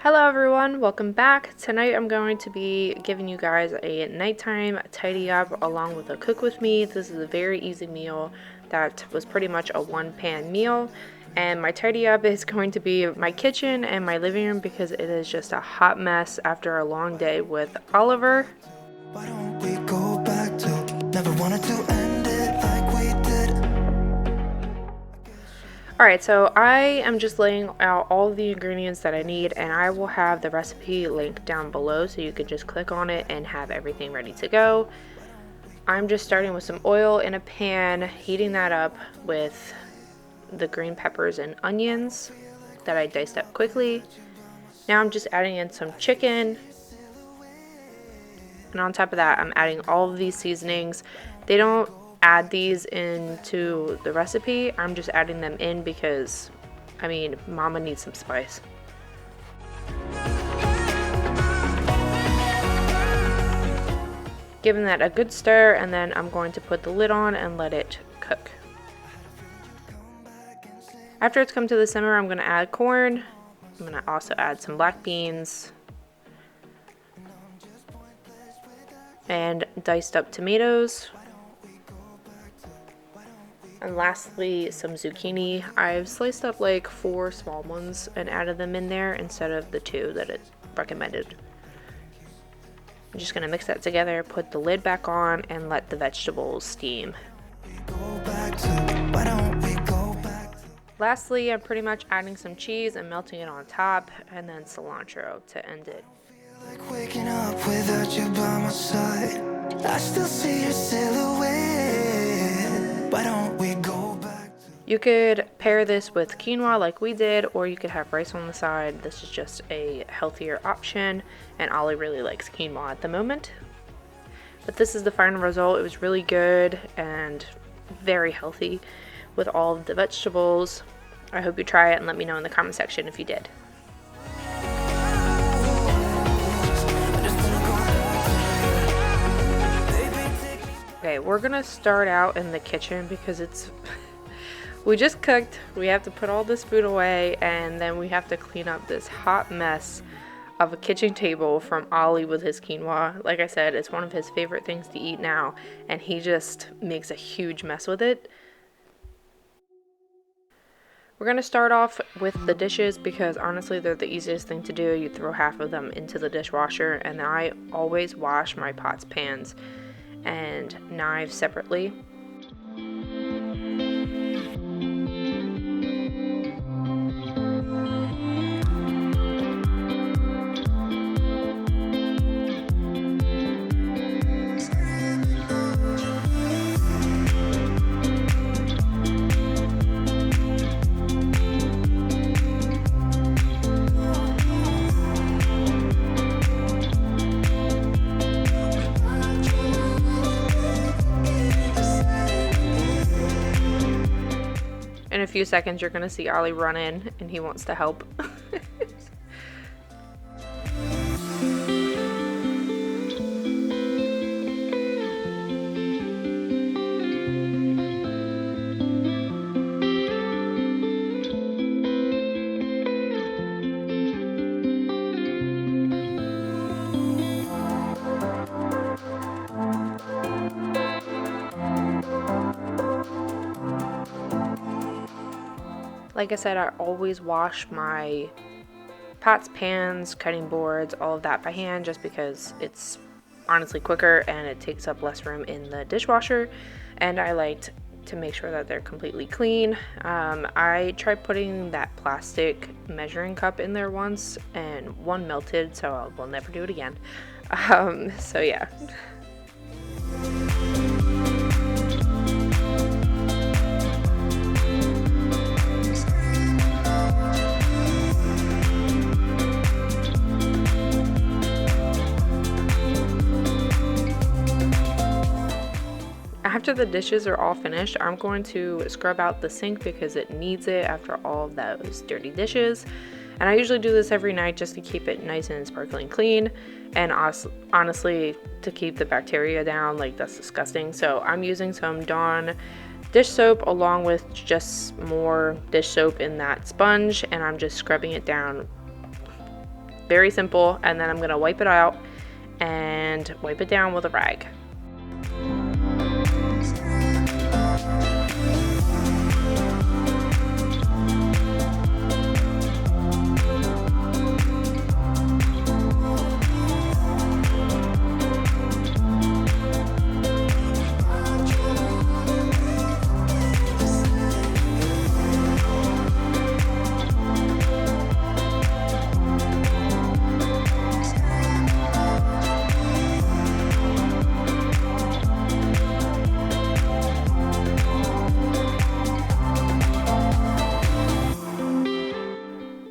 Hello everyone, welcome back. Tonight I'm going to be giving you guys a nighttime tidy up along with a cook with me. This is a very easy meal that was pretty much a one-pan meal, and my tidy up is going to be my kitchen and my living room because it is just a hot mess after a long day with Oliver. Why don't we go back to never wanted to end it like we did? Alright, so I am just laying out all of the ingredients that I need, and I will have the recipe linked down below so you can just click on it and have everything ready to go. I'm just starting with some oil in a pan, heating that up with the green peppers and onions that I diced up quickly. Now I'm just adding in some chicken, and on top of that I'm adding all of these seasonings. They don't add these into the recipe, I'm just adding them in because, I mean, mama needs some spice. Giving that a good stir, and then I'm going to put the lid on and let it cook. After it's come to the simmer, I'm going to add corn. I'm going to also add some black beans and diced up tomatoes. And lastly, some zucchini. I've sliced up like 4 small ones and added them in there instead of the 2 that it recommended. I'm just going to mix that together, put the lid back on, and let the vegetables steam. Lastly, I'm pretty much adding some cheese and melting it on top, and then cilantro to end it. Like waking up without you by my side. I still see your silhouette. Why don't we go back? You could pair this with quinoa like we did, or you could have rice on the side. This is just a healthier option, and Ollie really likes quinoa at the moment. But this is the final result. It was really good and very healthy with all of the vegetables. I hope you try it and let me know in the comment section if you did. Okay, we're gonna start out in the kitchen because we just cooked, we have to put all this food away, and then we have to clean up this hot mess of a kitchen table from Ollie with his quinoa. Like I said, it's one of his favorite things to eat now, and he just makes a huge mess with it. We're gonna start off with the dishes because honestly they're the easiest thing to do. You throw half of them into the dishwasher, and I always wash my pots, pans, and knives separately. In a few seconds, you're gonna see Ollie run in and he wants to help. Like I said, I always wash my pots, pans, cutting boards, all of that by hand just because it's honestly quicker and it takes up less room in the dishwasher, and I like to make sure that they're completely clean. I tried putting that plastic measuring cup in there once and one melted, so I will never do it again. So yeah. After the dishes are all finished, I'm going to scrub out the sink because it needs it after all of those dirty dishes. And I usually do this every night just to keep it nice and sparkling clean, and honestly to keep the bacteria down. Like, that's disgusting. So I'm using some Dawn dish soap along with just more dish soap in that sponge, and I'm just scrubbing it down Very simple. And then I'm going to wipe it out and wipe it down with a rag.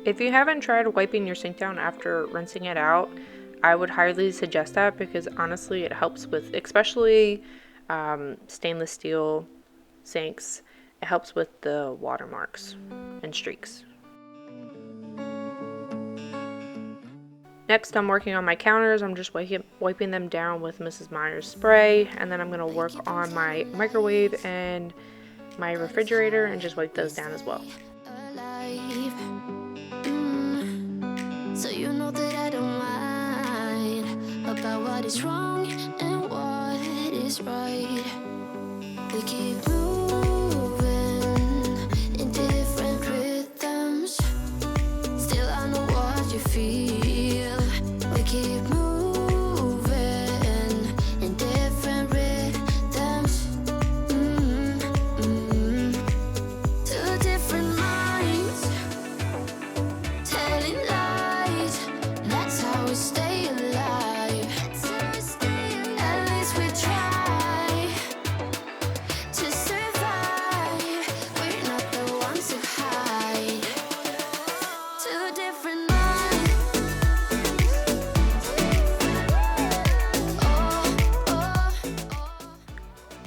If you haven't tried wiping your sink down after rinsing it out, I would highly suggest that, because honestly it helps with, especially stainless steel sinks, it helps with the watermarks and streaks. Next, I'm working on my counters. I'm just wiping them down with Mrs. Meyer's spray, and then I'm going to work on my microwave and my refrigerator and just wipe those down as well. So you know that I don't mind about what is wrong and what is right. We keep moving in different rhythms. Still I know what you feel. We keep moving in different rhythms. Two different minds telling lies. That's how we stay alive. At least we try to survive. We're not the ones who hide. Two different minds.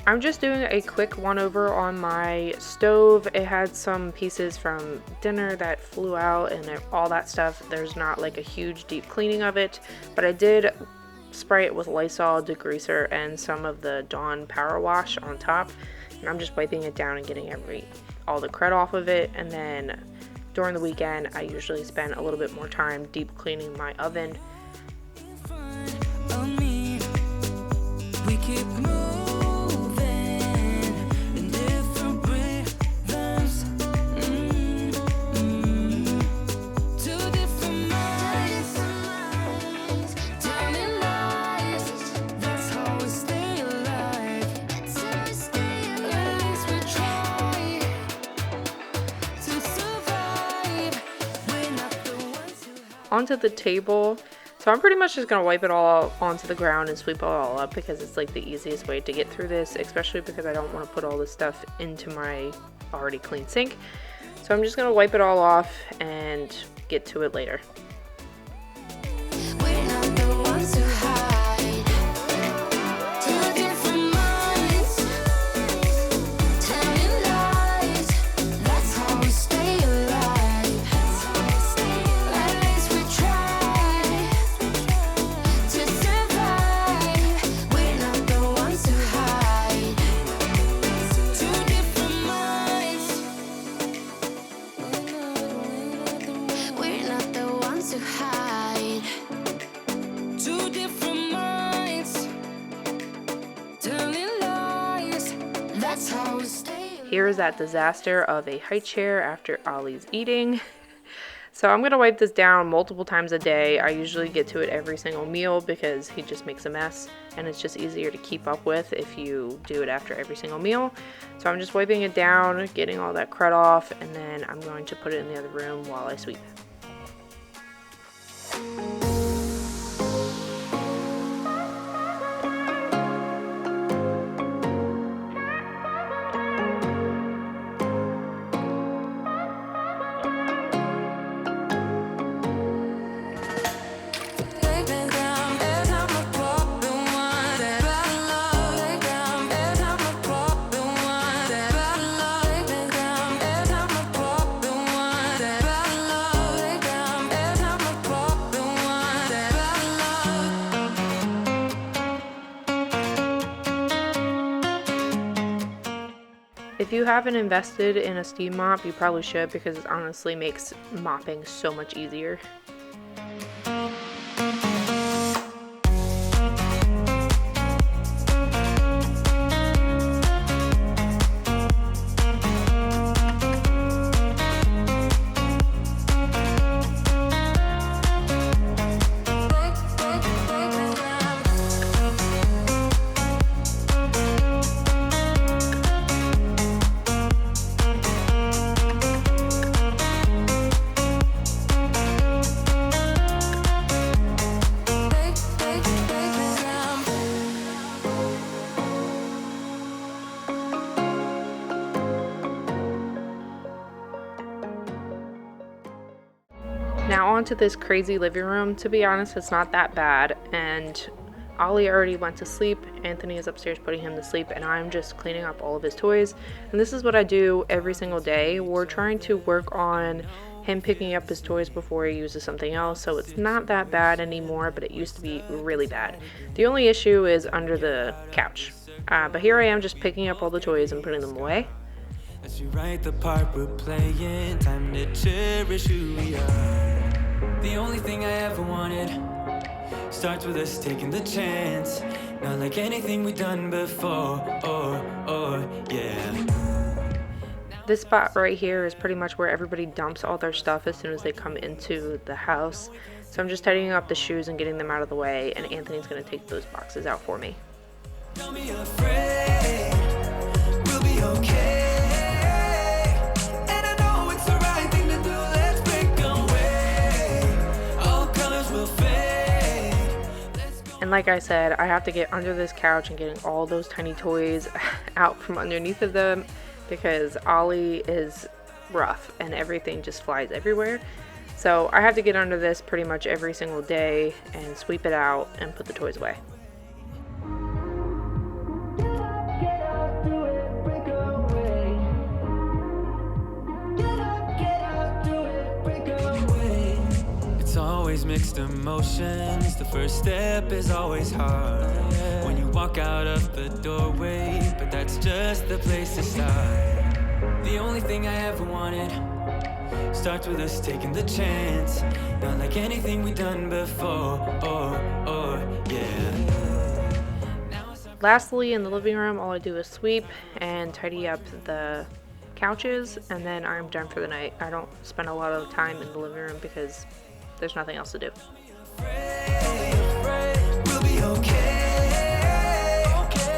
I'm just doing a quick one over on my stove. It had some pieces from dinner that flew out and all that stuff. There's not like a huge deep cleaning of it, but I did spray it with Lysol degreaser and some of the Dawn Power Wash on top, and I'm just wiping it down and getting all the crud off of it. And then during the weekend I usually spend a little bit more time deep cleaning my oven. We keep moving in different rhythms. Two different minds telling lies. That's how we stay alive. At least we try to survive. We're not the ones who hide. Onto the table. So I'm pretty much just going to wipe it all onto the ground and sweep it all up, because it's like the easiest way to get through this, especially because I don't want to put all this stuff into my already clean sink. So I'm just going to wipe it all off and get to it later. We're not the ones who hide. Two different minds telling lies. That's how we stay alive. At least we try to survive. We're not the ones who hide. Two different minds. We're not the ones who hide. Two different minds telling lies. That's how we stay alive. Here is that disaster of a high chair after Ollie's eating. So I'm going to wipe this down multiple times a day. I usually get to it every single meal because he just makes a mess, and it's just easier to keep up with if you do it after every single meal. So I'm just wiping it down, getting all that crud off, and then I'm going to put it in the other room while I sweep. If you haven't invested in a steam mop, you probably should, because it honestly makes mopping so much easier. Now on to this crazy living room. To be honest, it's not that bad, and Ollie already went to sleep. Anthony is upstairs putting him to sleep, and I'm just cleaning up all of his toys. And this is what I do every single day. We're trying to work on him picking up his toys before he uses something else, so it's not that bad anymore, but it used to be really bad. The only issue is under the couch. But here I am just picking up all the toys and putting them away. As you write the part we're playing, time to cherish who we are. The only thing I ever wanted starts with us taking the chance. Not like anything we've done before, yeah. This spot right here is pretty much where everybody dumps all their stuff as soon as they come into the house. So I'm just tidying up the shoes and getting them out of the way, and Anthony's gonna take those boxes out for me. Don't be afraid, we'll be okay. And I know it's the right thing to do, let's break away. All colors will fade. And like I said, I have to get under this couch and getting all those tiny toys out from underneath of them, because Ollie is rough and everything just flies everywhere. So I have to get under this pretty much every single day and sweep it out and put the toys away. It's always mixed emotions. The first step is always hard when you walk out of the doorway, but that's just the place to start. The only thing I ever wanted starts with us taking the chance. Not like anything we've done before, yeah. Lastly, in the living room, all I do is sweep and tidy up the couches, and then I'm done for the night. I don't spend a lot of time in the living room because there's nothing else to do. We'll be okay.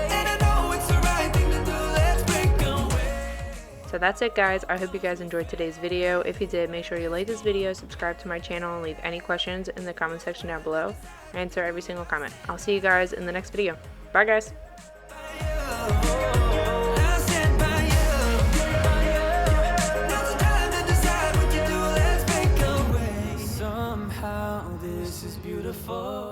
And I know it's the right thing to do, let's break away. So that's it, guys. I hope you guys enjoyed today's video. If you did, make sure you like this video, subscribe to my channel, and leave any questions in the comment section down below. I answer every single comment. I'll see you guys in the next video. Bye, guys. I'll stand by you. Now's the time to decide what you do, let's break away. Somehow this is beautiful.